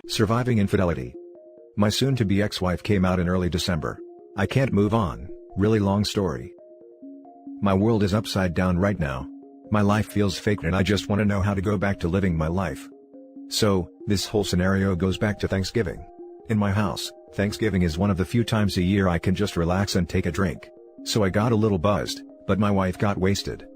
Surviving infidelity. My soon-to-be ex-wife came out in early December. I can't move on, really long story. My world is upside down right now. My life feels fake and I just want to know how to go back to living my life. So, this whole scenario goes back to Thanksgiving. In my house, Thanksgiving is one of the few times a year I can just relax and take a drink. So I got a little buzzed, but my wife got wasted.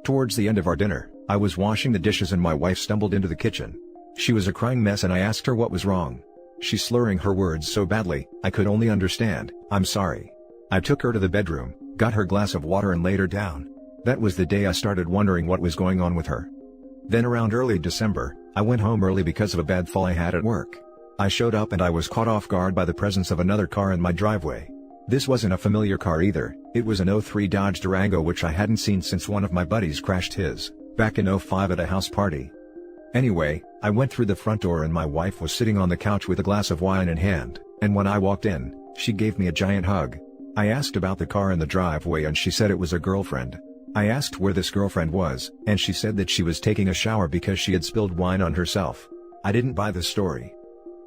Towards the end of our dinner, I was washing the dishes and my wife stumbled into the kitchen. She was a crying mess and I asked her what was wrong. She's slurring her words so badly, I could only understand, "I'm sorry." I took her to the bedroom, got her a glass of water and laid her down. That was the day I started wondering what was going on with her. Then around early December, I went home early because of a bad fall I had at work. I showed up and I was caught off guard by the presence of another car in my driveway. This wasn't a familiar car either, it was an '03 Dodge Durango which I hadn't seen since one of my buddies crashed his, back in '05 at a house party. Anyway, I went through the front door and my wife was sitting on the couch with a glass of wine in hand, and when I walked in, she gave me a giant hug. I asked about the car in the driveway and she said it was a girlfriend. I asked where this girlfriend was, and she said that she was taking a shower because she had spilled wine on herself. I didn't buy the story.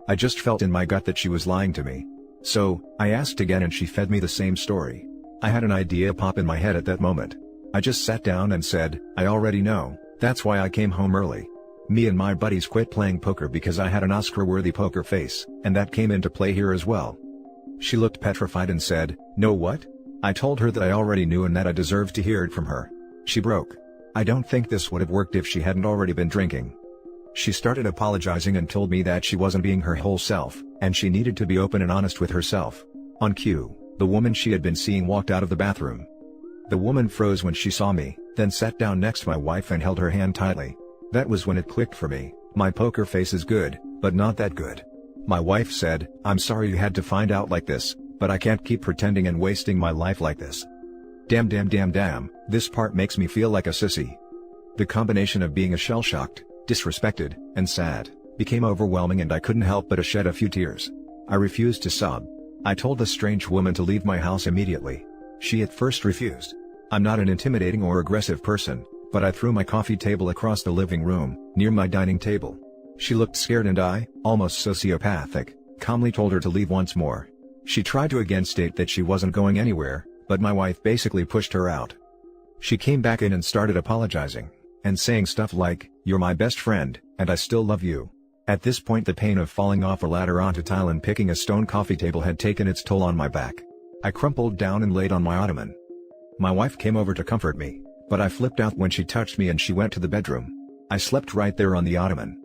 I just felt in my gut that she was lying to me. So, I asked again and she fed me the same story. I had an idea pop in my head at that moment. I just sat down and said, "I already know, that's why I came home early." Me and my buddies quit playing poker because I had an Oscar-worthy poker face, and that came into play here as well. She looked petrified and said, "No what?" I told her that I already knew and that I deserved to hear it from her. She broke. I don't think this would have worked if she hadn't already been drinking. She started apologizing and told me that she wasn't being her whole self, and she needed to be open and honest with herself. On cue, the woman she had been seeing walked out of the bathroom. The woman froze when she saw me, then sat down next to my wife and held her hand tightly. That was when it clicked for me. My poker face is good, but not that good. My wife said, "I'm sorry you had to find out like this, but I can't keep pretending and wasting my life like this." Damn, this part makes me feel like a sissy. The combination of being shell-shocked, disrespected, and sad, became overwhelming and I couldn't help but shed a few tears. I refused to sob. I told the strange woman to leave my house immediately. She at first refused. I'm not an intimidating or aggressive person, but I threw my coffee table across the living room, near my dining table. She looked scared and I, almost sociopathic, calmly told her to leave once more. She tried to again state that she wasn't going anywhere, but my wife basically pushed her out. She came back in and started apologizing, and saying stuff like, "You're my best friend, and I still love you." At this point the pain of falling off a ladder onto tile and picking a stone coffee table had taken its toll on my back. I crumpled down and laid on my ottoman. My wife came over to comfort me, but I flipped out when she touched me and she went to the bedroom. I slept right there on the ottoman.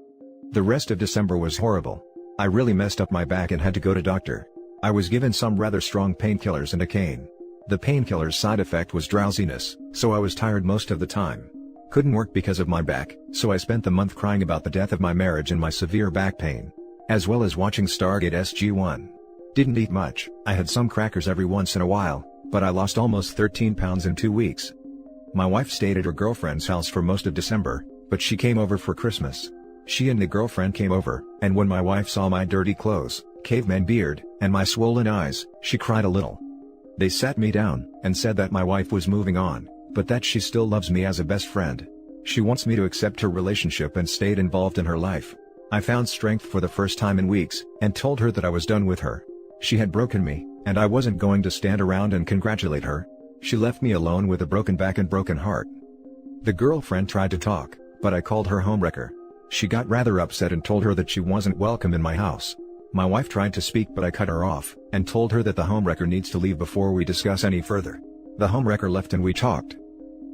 The rest of December was horrible. I really messed up my back and had to go to doctor. I was given some rather strong painkillers and a cane. The painkiller's side effect was drowsiness, so I was tired most of the time. Couldn't work because of my back, so I spent the month crying about the death of my marriage and my severe back pain, as well as watching Stargate SG-1. Didn't eat much, I had some crackers every once in a while, but I lost almost 13 pounds in 2 weeks. My wife stayed at her girlfriend's house for most of December, but she came over for Christmas. She and the girlfriend came over, and when my wife saw my dirty clothes, caveman beard, and my swollen eyes, she cried a little. They sat me down, and said that my wife was moving on, but that she still loves me as a best friend. She wants me to accept her relationship and stayed involved in her life. I found strength for the first time in weeks, and told her that I was done with her. She had broken me, and I wasn't going to stand around and congratulate her. She left me alone with a broken back and broken heart. The girlfriend tried to talk, but I called her homewrecker. She got rather upset and told her that she wasn't welcome in my house. My wife tried to speak but I cut her off, and told her that the homewrecker needs to leave before we discuss any further. The homewrecker left and we talked.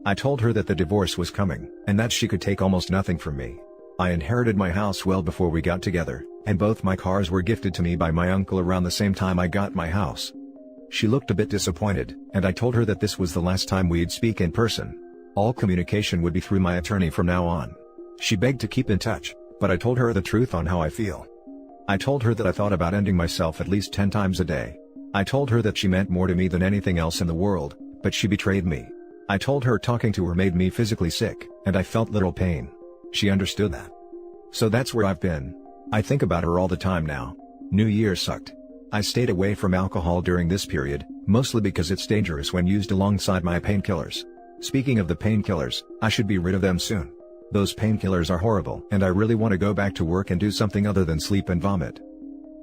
I told her that the divorce was coming, and that she could take almost nothing from me. I inherited my house well before we got together, and both my cars were gifted to me by my uncle around the same time I got my house. She looked a bit disappointed, and I told her that this was the last time we'd speak in person. All communication would be through my attorney from now on. She begged to keep in touch, but I told her the truth on how I feel. I told her that I thought about ending myself at least 10 times a day. I told her that she meant more to me than anything else in the world, but she betrayed me. I told her talking to her made me physically sick, and I felt little pain. She understood that. So that's where I've been. I think about her all the time now. New Year sucked. I stayed away from alcohol during this period, mostly because it's dangerous when used alongside my painkillers. Speaking of the painkillers, I should be rid of them soon. Those painkillers are horrible and I really want to go back to work and do something other than sleep and vomit.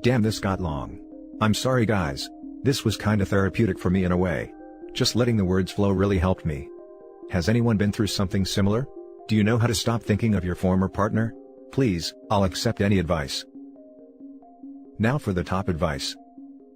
Damn, this got long. I'm sorry guys. This was kinda therapeutic for me in a way. Just letting the words flow really helped me. Has anyone been through something similar? Do you know how to stop thinking of your former partner? Please, I'll accept any advice. Now for the top advice.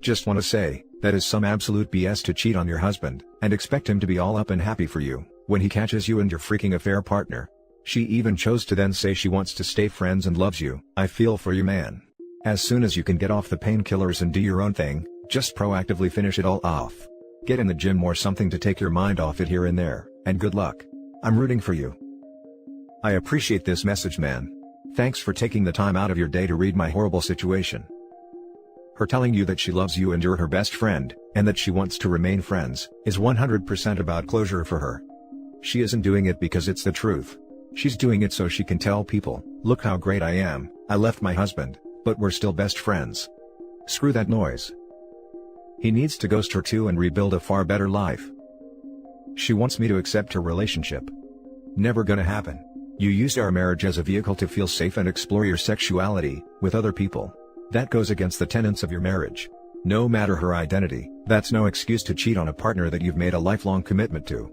Just wanna say, that is some absolute BS to cheat on your husband, and expect him to be all up and happy for you, when he catches you and your freaking affair partner. She even chose to then say she wants to stay friends and loves you. I feel for you, man. As soon as you can get off the painkillers and do your own thing, just proactively finish it all off. Get in the gym or something to take your mind off it here and there, and good luck. I'm rooting for you. I appreciate this message, man. Thanks for taking the time out of your day to read my horrible situation. Her telling you that she loves you and you're her best friend, and that she wants to remain friends, is 100% about closure for her. She isn't doing it because it's the truth. She's doing it so she can tell people, look how great I am, I left my husband, but we're still best friends. Screw that noise. He needs to ghost her too and rebuild a far better life. She wants me to accept her relationship. Never gonna happen. You used our marriage as a vehicle to feel safe and explore your sexuality, with other people. That goes against the tenets of your marriage. No matter her identity, that's no excuse to cheat on a partner that you've made a lifelong commitment to.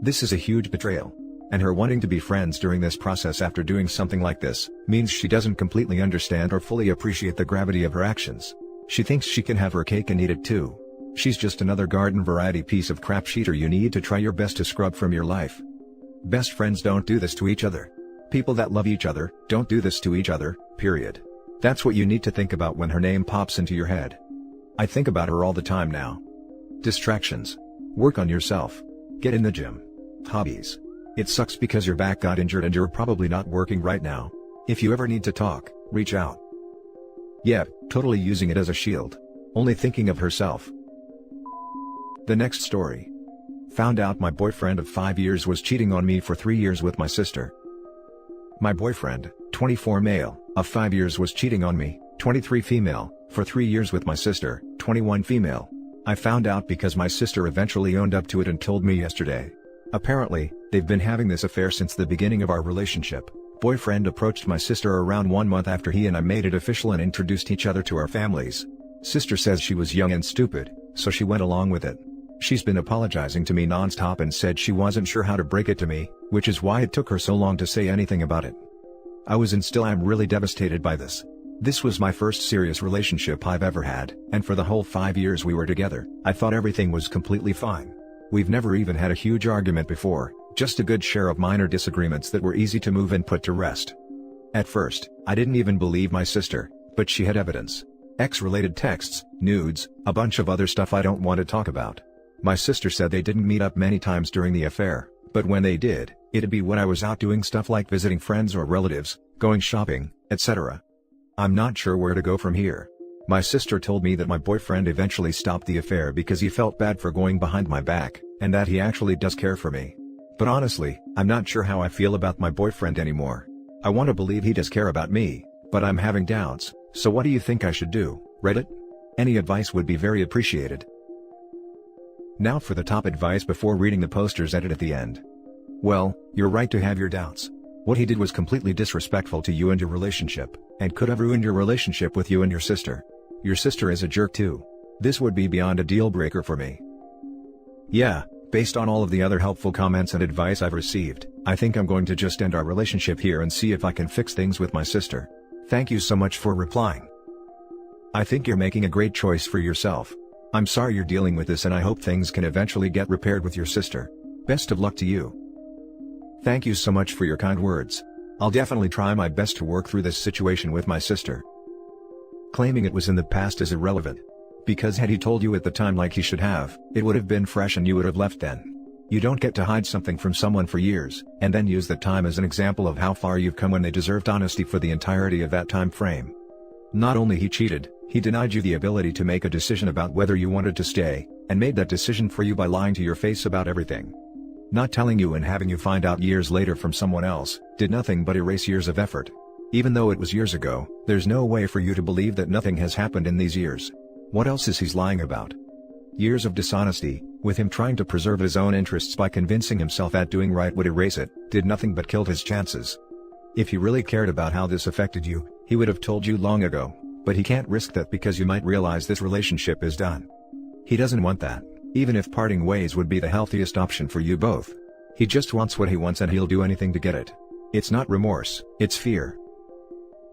This is a huge betrayal. And her wanting to be friends during this process after doing something like this, means she doesn't completely understand or fully appreciate the gravity of her actions. She thinks she can have her cake and eat it too. She's just another garden variety piece of crap cheater you need to try your best to scrub from your life. Best friends don't do this to each other. People that love each other, don't do this to each other, period. That's what you need to think about when her name pops into your head. I think about her all the time now. Distractions. Work on yourself. Get in the gym. Hobbies. It sucks because your back got injured and you're probably not working right now. If you ever need to talk, reach out. Yeah, totally using it as a shield. Only thinking of herself. The next story. Found out my boyfriend of 5 years was cheating on me for 3 years with my sister. My boyfriend, 24 male, of 5 years was cheating on me, 23 female, for 3 years with my sister, 21 female. I found out because my sister eventually owned up to it and told me yesterday. Apparently, they've been having this affair since the beginning of our relationship. Boyfriend approached my sister around 1 month after he and I made it official and introduced each other to our families. Sister says she was young and stupid, so she went along with it. She's been apologizing to me non-stop and said she wasn't sure how to break it to me, which is why it took her so long to say anything about it. I was and still am really devastated by this. This was my first serious relationship I've ever had, and for the whole 5 years we were together, I thought everything was completely fine. We've never even had a huge argument before, just a good share of minor disagreements that were easy to move and put to rest. At first, I didn't even believe my sister, but she had evidence. Ex-related texts, nudes, a bunch of other stuff I don't want to talk about. My sister said they didn't meet up many times during the affair, but when they did, it'd be when I was out doing stuff like visiting friends or relatives, going shopping, etc. I'm not sure where to go from here. My sister told me that my boyfriend eventually stopped the affair because he felt bad for going behind my back, and that he actually does care for me. But honestly, I'm not sure how I feel about my boyfriend anymore. I want to believe he does care about me, but I'm having doubts, so what do you think I should do, Reddit? Any advice would be very appreciated. Now for the top advice before reading the poster's edit at the end. Well, you're right to have your doubts. What he did was completely disrespectful to you and your relationship, and could have ruined your relationship with you and your sister. Your sister is a jerk too. This would be beyond a deal breaker for me. Yeah, based on all of the other helpful comments and advice I've received, I think I'm going to just end our relationship here and see if I can fix things with my sister. Thank you so much for replying. I think you're making a great choice for yourself. I'm sorry you're dealing with this and I hope things can eventually get repaired with your sister. Best of luck to you. Thank you so much for your kind words. I'll definitely try my best to work through this situation with my sister. Claiming it was in the past is irrelevant. Because had he told you at the time like he should have, it would have been fresh and you would have left then. You don't get to hide something from someone for years, and then use that time as an example of how far you've come when they deserved honesty for the entirety of that time frame. Not only he cheated, he denied you the ability to make a decision about whether you wanted to stay, and made that decision for you by lying to your face about everything. Not telling you and having you find out years later from someone else, did nothing but erase years of effort. Even though it was years ago, there's no way for you to believe that nothing has happened in these years. What else is he lying about? Years of dishonesty, with him trying to preserve his own interests by convincing himself that doing right would erase it, did nothing but kill his chances. If he really cared about how this affected you, he would have told you long ago, but he can't risk that because you might realize this relationship is done. He doesn't want that, even if parting ways would be the healthiest option for you both. He just wants what he wants and he'll do anything to get it. It's not remorse, it's fear.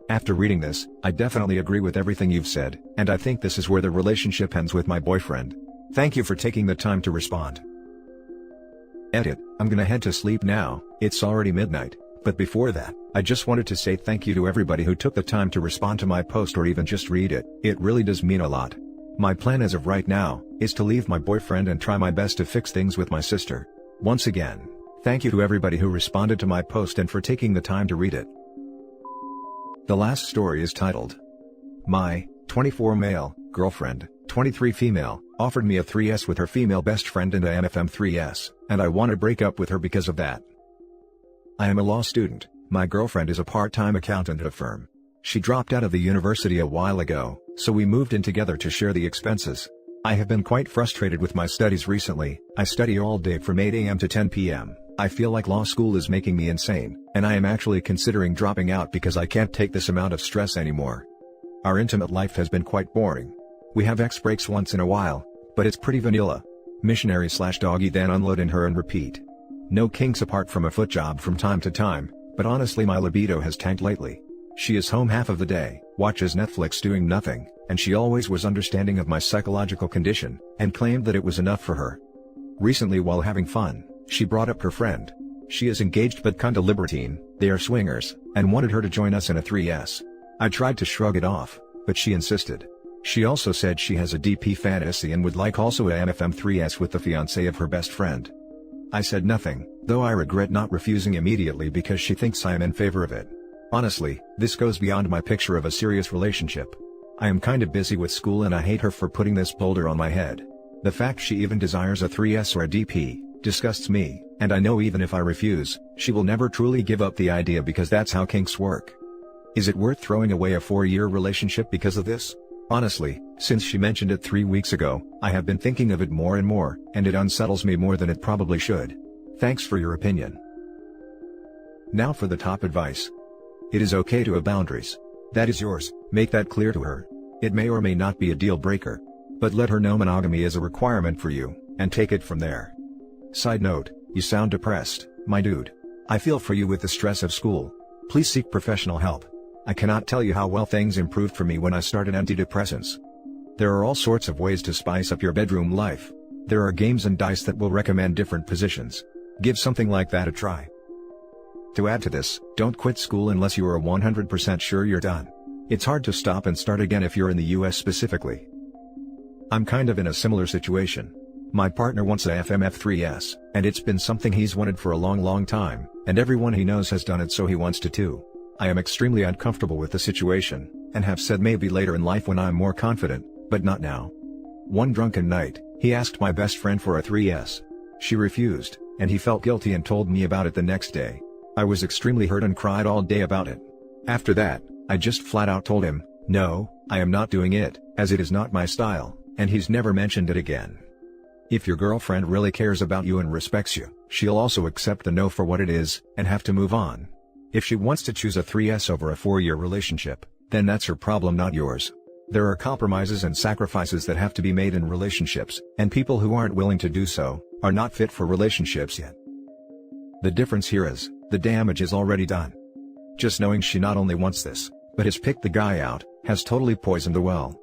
After reading this, I definitely agree with everything you've said, and I think this is where the relationship ends with my boyfriend. Thank you for taking the time to respond. Edit, I'm gonna head to sleep now, it's already midnight, but before that, I just wanted to say thank you to everybody who took the time to respond to my post or even just read it. It really does mean a lot. My plan as of right now, is to leave my boyfriend and try my best to fix things with my sister. Once again, thank you to everybody who responded to my post and for taking the time to read it. The last story is titled, My 24 male girlfriend, 23 female, offered me a 3S with her female best friend and a MFM 3S, and I want to break up with her because of that. I am a law student, my girlfriend is a part-time accountant at a firm. She dropped out of the university a while ago, so we moved in together to share the expenses. I have been quite frustrated with my studies recently. I study all day from 8 AM to 10 PM. I feel like law school is making me insane, and I am actually considering dropping out because I can't take this amount of stress anymore. Our intimate life has been quite boring. We have X breaks once in a while, but it's pretty vanilla. Missionary/doggy then unload in her and repeat. No kinks apart from a foot job from time to time, but honestly my libido has tanked lately. She is home half of the day, watches Netflix doing nothing, and she always was understanding of my psychological condition, and claimed that it was enough for her. Recently while having fun, she brought up her friend. She is engaged but kinda libertine, they are swingers, and wanted her to join us in a 3S. I tried to shrug it off, but she insisted. She also said she has a DP fantasy and would like also a MFM 3S with the fiancé of her best friend. I said nothing, though I regret not refusing immediately because she thinks I am in favor of it. Honestly, this goes beyond my picture of a serious relationship. I am kinda busy with school and I hate her for putting this boulder on my head. The fact she even desires a 3S or a DP, disgusts me, and I know even if I refuse, she will never truly give up the idea because that's how kinks work. Is it worth throwing away a 4-year relationship because of this? Honestly, since she mentioned it 3 weeks ago, I have been thinking of it more and more, and it unsettles me more than it probably should. Thanks for your opinion. Now for the top advice. It is okay to have boundaries. That is yours, make that clear to her. It may or may not be a deal breaker. But let her know monogamy is a requirement for you, and take it from there. Side note, you sound depressed, my dude. I feel for you with the stress of school. Please seek professional help. I cannot tell you how well things improved for me when I started antidepressants. There are all sorts of ways to spice up your bedroom life. There are games and dice that will recommend different positions. Give something like that a try. To add to this, don't quit school unless you are 100% sure you're done. It's hard to stop and start again if you're in the US specifically. I'm kind of in a similar situation. My partner wants a FMF 3S, and it's been something he's wanted for a long time, and everyone he knows has done it so he wants to too. I am extremely uncomfortable with the situation, and have said maybe later in life when I'm more confident, but not now. One drunken night, he asked my best friend for a 3S. She refused, and he felt guilty and told me about it the next day. I was extremely hurt and cried all day about it. After that, I just flat out told him, no, I am not doing it, as it is not my style, and he's never mentioned it again. If your girlfriend really cares about you and respects you, she'll also accept the no for what it is, and have to move on. If she wants to choose a 3S over a 4-year relationship, then that's her problem, not yours. There are compromises and sacrifices that have to be made in relationships, and people who aren't willing to do so, are not fit for relationships yet. The difference here is, the damage is already done. Just knowing she not only wants this, but has picked the guy out, has totally poisoned the well.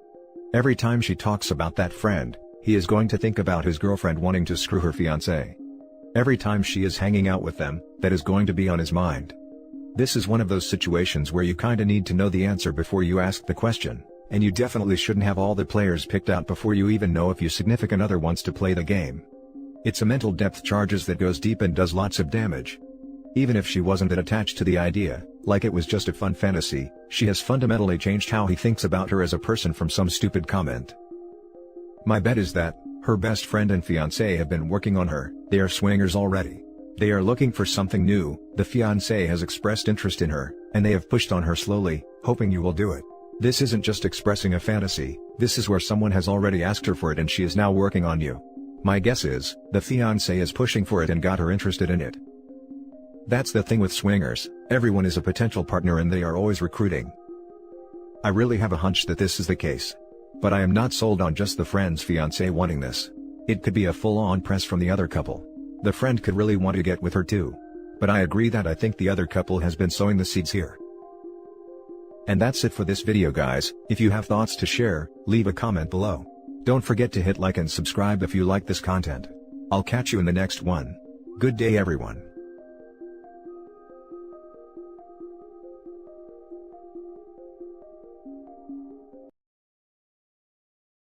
Every time she talks about that friend, he is going to think about his girlfriend wanting to screw her fiancé. Every time she is hanging out with them, that is going to be on his mind. This is one of those situations where you kinda need to know the answer before you ask the question, and you definitely shouldn't have all the players picked out before you even know if your significant other wants to play the game. It's a mental depth charges that goes deep and does lots of damage. Even if she wasn't that attached to the idea, like it was just a fun fantasy, she has fundamentally changed how he thinks about her as a person from some stupid comment. My bet is that, her best friend and fiancé have been working on her, they are swingers already. They are looking for something new, the fiancé has expressed interest in her, and they have pushed on her slowly, hoping you will do it. This isn't just expressing a fantasy, this is where someone has already asked her for it and she is now working on you. My guess is, the fiancé is pushing for it and got her interested in it. That's the thing with swingers, everyone is a potential partner and they are always recruiting. I really have a hunch that this is the case. But I am not sold on just the friend's fiancé wanting this. It could be a full-on press from the other couple. The friend could really want to get with her too. But I agree that I think the other couple has been sowing the seeds here. And that's it for this video guys. If you have thoughts to share, leave a comment below. Don't forget to hit like and subscribe if you like this content. I'll catch you in the next one. Good day everyone.